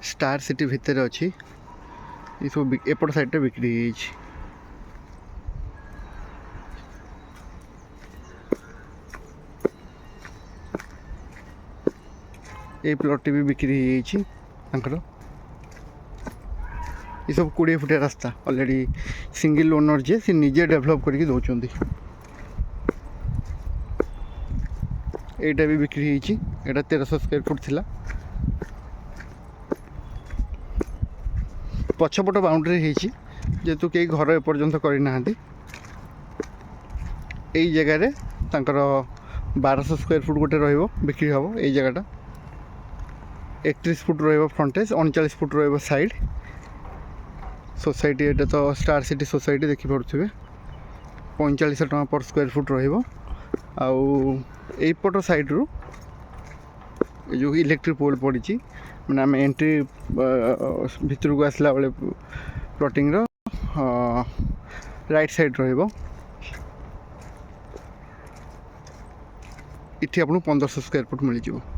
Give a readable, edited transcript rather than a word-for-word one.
Star city भितर अच्छी ये सब एपट साइड बिक्री ये प्लॉट भी बिक्री ये सब 20 फुटिया रास्ता ऑलरेडी सिंगल ओनर जे से निजे डेभलप करके दौरान एटा भी बिक्री एटा 1300 स्क्वायर फुट थिला पछपट बाउंड्री जेहेतु कई घर एपर्यंत करना यही जगार 1200 स्क्वायर फुट गोटे रहिबो बिक्री हम यही जगटा 31 फुट रहिबो फ्रंटेज 39 फुट रहिबो साइड सोसाइटी एटा तो स्टार सिटी सोसाइटी देखि पड़ुथिबे 45 टका पर स्क्वायर फुट रहिबो आउ एपट साइड रू जो इलेक्ट्रिक पोल पड़ी मैंने आम एंट्री भितर को आसला बेले प्लॉटिंग राइट साइड रहिबो इठी आपन 1500 स्क्वायर फुट मिल जाए।